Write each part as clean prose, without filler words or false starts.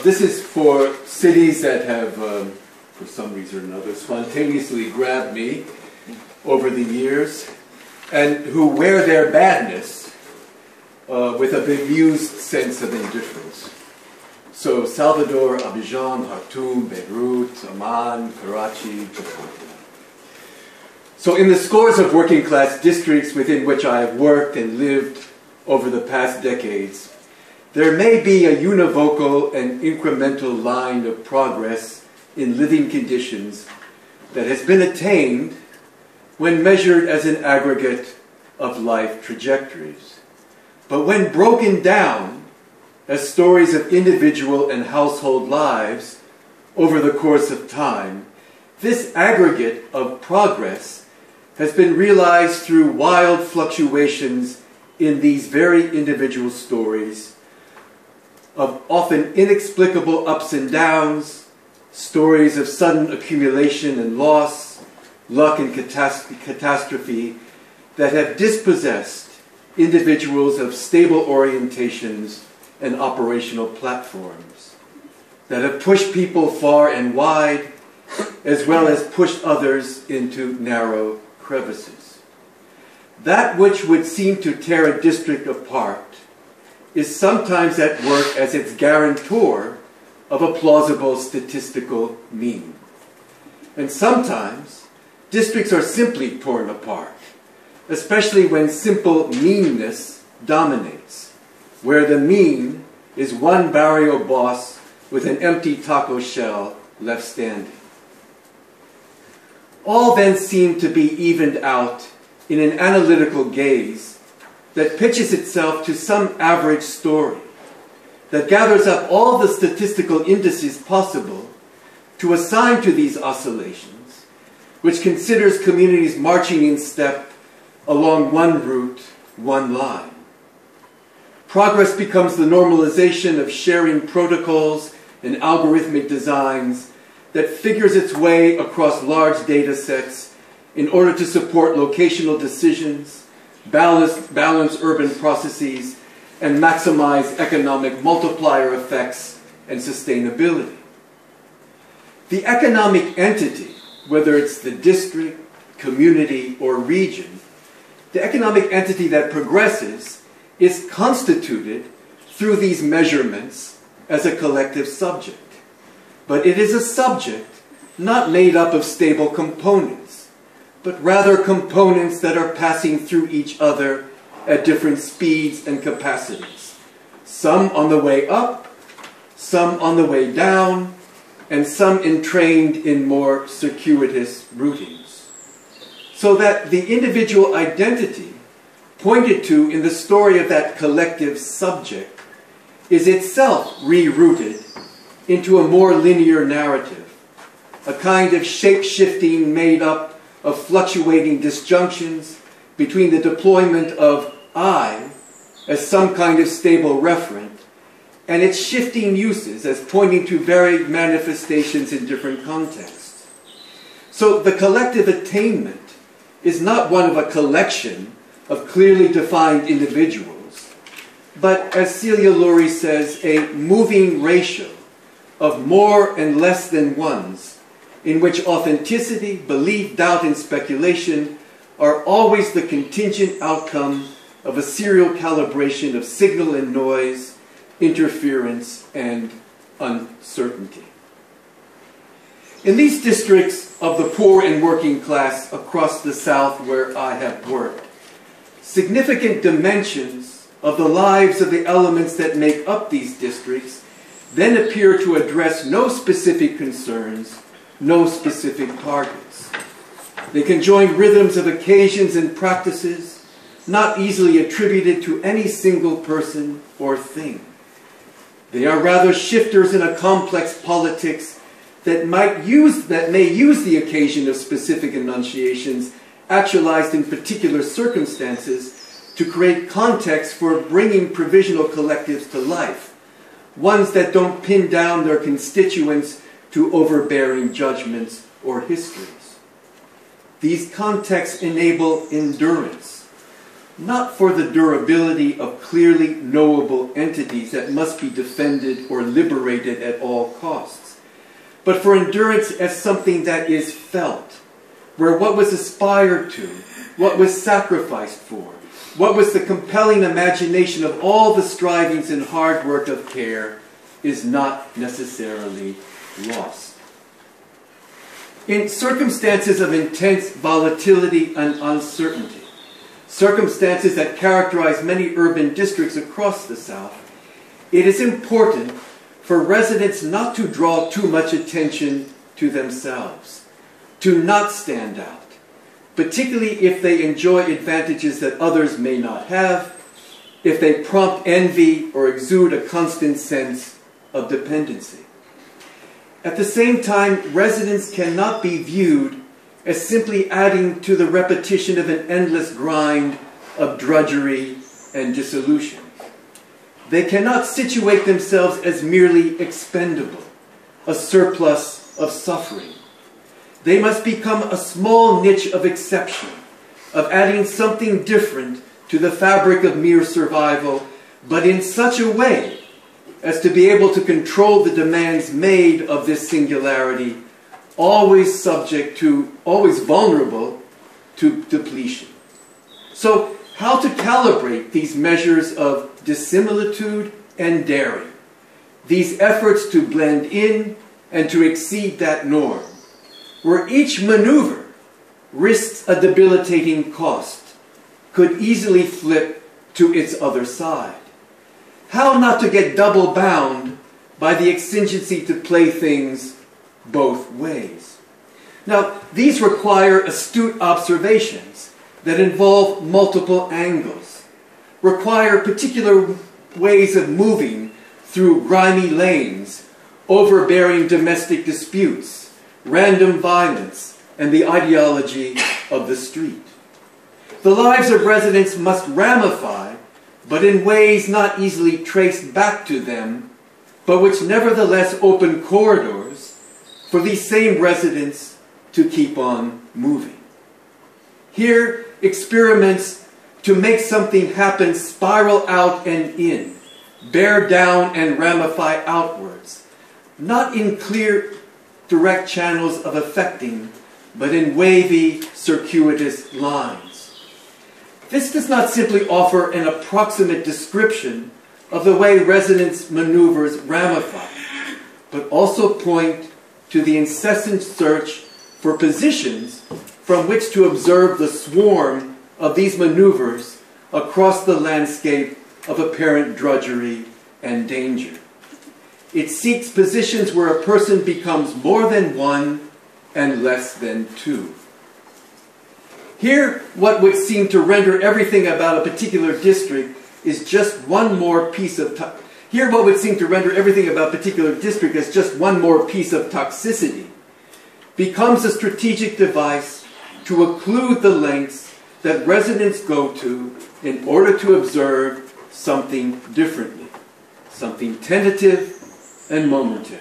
This is for cities that have, for some reason or another, spontaneously grabbed me over the years, and who wear their badness with a bemused sense of indifference. So Salvador, Abidjan, Khartoum, Beirut, Amman, Karachi, Jakarta. So in the scores of working class districts within which I have worked and lived over the past decades, there may be a univocal and incremental line of progress in living conditions that has been attained when measured as an aggregate of life trajectories. But when broken down as stories of individual and household lives over the course of time, this aggregate of progress has been realized through wild fluctuations in these very individual stories of often inexplicable ups and downs, stories of sudden accumulation and loss, luck and catastrophe that have dispossessed individuals of stable orientations and operational platforms, that have pushed people far and wide, as well as pushed others into narrow crevices. That which would seem to tear a district apart is sometimes at work as its guarantor of a plausible statistical mean. And sometimes districts are simply torn apart, especially when simple meanness dominates, where the mean is one barrio boss with an empty taco shell left standing. All then seem to be evened out in an analytical gaze that pitches itself to some average story, that gathers up all the statistical indices possible to assign to these oscillations, which considers communities marching in step along one route, one line. Progress becomes the normalization of sharing protocols and algorithmic designs that figures its way across large data sets in order to support locational decisions, balance urban processes, and maximize economic multiplier effects and sustainability. The economic entity, whether it's the district, community, or region, the economic entity that progresses is constituted through these measurements as a collective subject. But it is a subject not made up of stable components, but rather components that are passing through each other at different speeds and capacities. Some on the way up, some on the way down, and some entrained in more circuitous routings. So that the individual identity pointed to in the story of that collective subject is itself rerouted into a more linear narrative, a kind of shape-shifting made up of fluctuating disjunctions between the deployment of I as some kind of stable referent and its shifting uses as pointing to varied manifestations in different contexts. So the collective attainment is not one of a collection of clearly defined individuals, but, as Celia Lurie says, a moving ratio of more and less than ones, in which authenticity, belief, doubt, and speculation are always the contingent outcome of a serial calibration of signal and noise, interference, and uncertainty. In these districts of the poor and working class across the South where I have worked, significant dimensions of the lives of the elements that make up these districts then appear to address no specific concerns, no specific targets. They conjoin rhythms of occasions and practices not easily attributed to any single person or thing. They are rather shifters in a complex politics that may use the occasion of specific enunciations actualized in particular circumstances to create context for bringing provisional collectives to life, ones that don't pin down their constituents to overbearing judgments or histories. These contexts enable endurance, not for the durability of clearly knowable entities that must be defended or liberated at all costs, but for endurance as something that is felt, where what was aspired to, what was sacrificed for, what was the compelling imagination of all the strivings and hard work of care is not necessarily lost. In circumstances of intense volatility and uncertainty, circumstances that characterize many urban districts across the South, it is important for residents not to draw too much attention to themselves, to not stand out, particularly if they enjoy advantages that others may not have, if they prompt envy or exude a constant sense of dependency. At the same time, residents cannot be viewed as simply adding to the repetition of an endless grind of drudgery and dissolution. They cannot situate themselves as merely expendable, a surplus of suffering. They must become a small niche of exception, of adding something different to the fabric of mere survival, but in such a way as to be able to control the demands made of this singularity, always vulnerable to depletion. So, how to calibrate these measures of dissimilitude and daring, these efforts to blend in and to exceed that norm, where each maneuver risks a debilitating cost, could easily flip to its other side. How not to get double bound by the exigency to play things both ways. Now, these require astute observations that involve multiple angles, require particular ways of moving through grimy lanes, overbearing domestic disputes, random violence, and the ideology of the street. The lives of residents must ramify, but in ways not easily traced back to them, but which nevertheless open corridors for these same residents to keep on moving. Here, experiments to make something happen spiral out and in, bear down and ramify outwards, not in clear, direct channels of affecting, but in wavy, circuitous lines. This does not simply offer an approximate description of the way residents' maneuvers ramify, but also point to the incessant search for positions from which to observe the swarm of these maneuvers across the landscape of apparent drudgery and danger. It seeks positions where a person becomes more than one and less than two. Here, what would seem to render everything about a particular district is just one more piece of toxicity, becomes a strategic device to occlude the lengths that residents go to in order to observe something differently, something tentative and momentary.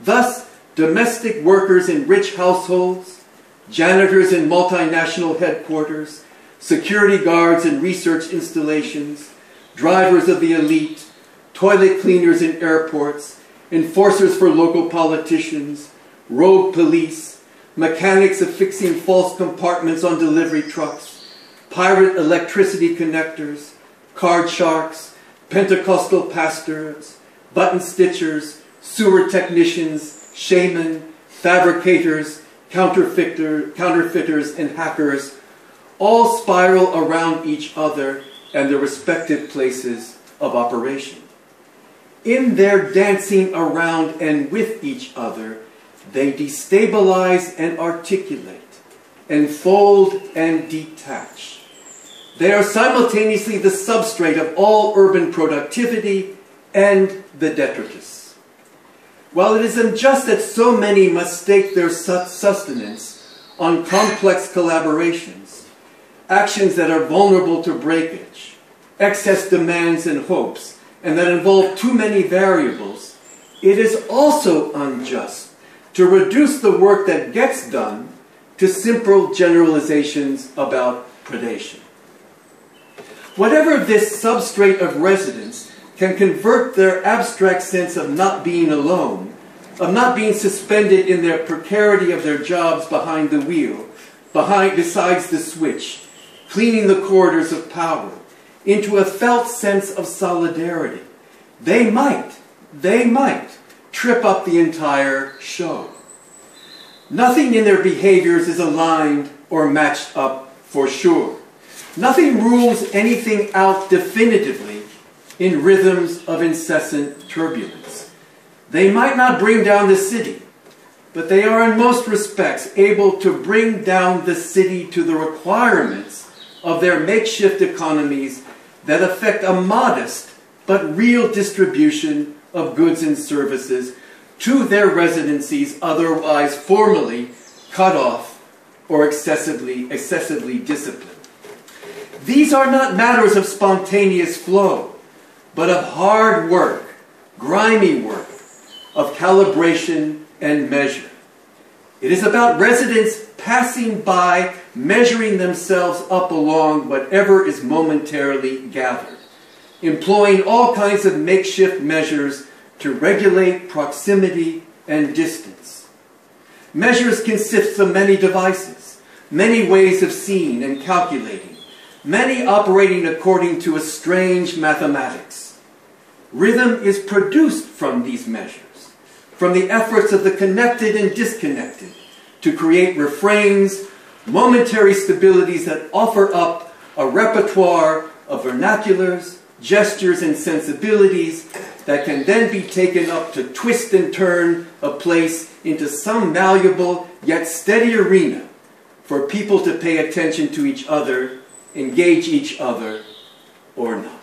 Thus, domestic workers in rich households, janitors in multinational headquarters, security guards in research installations, drivers of the elite, toilet cleaners in airports, enforcers for local politicians, rogue police, mechanics affixing false compartments on delivery trucks, pirate electricity connectors, card sharks, Pentecostal pastors, button stitchers, sewer technicians, shaman, fabricators, counterfeiters, and hackers, all spiral around each other and their respective places of operation. In their dancing around and with each other, they destabilize and articulate, enfold and detach. They are simultaneously the substrate of all urban productivity and the detritus. While it is unjust that so many must stake their sustenance on complex collaborations, actions that are vulnerable to breakage, excess demands and hopes, and that involve too many variables, it is also unjust to reduce the work that gets done to simple generalizations about predation. Whatever this substrate of residence can convert their abstract sense of not being alone, of not being suspended in their precarity of their jobs behind the wheel, besides the switch, cleaning the corridors of power, into a felt sense of solidarity. They might trip up the entire show. Nothing in their behaviors is aligned or matched up for sure. Nothing rules anything out definitively in rhythms of incessant turbulence. They might not bring down the city, but they are in most respects able to bring down the city to the requirements of their makeshift economies that affect a modest but real distribution of goods and services to their residencies otherwise formally cut off or excessively disciplined. These are not matters of spontaneous flow, but of hard work, grimy work, of calibration and measure. It is about residents passing by, measuring themselves up along whatever is momentarily gathered, employing all kinds of makeshift measures to regulate proximity and distance. Measures consist of many devices, many ways of seeing and calculating, many operating according to a strange mathematics. Rhythm is produced from these measures, from the efforts of the connected and disconnected to create refrains, momentary stabilities that offer up a repertoire of vernaculars, gestures, and sensibilities that can then be taken up to twist and turn a place into some malleable yet steady arena for people to pay attention to each other, engage each other, or not.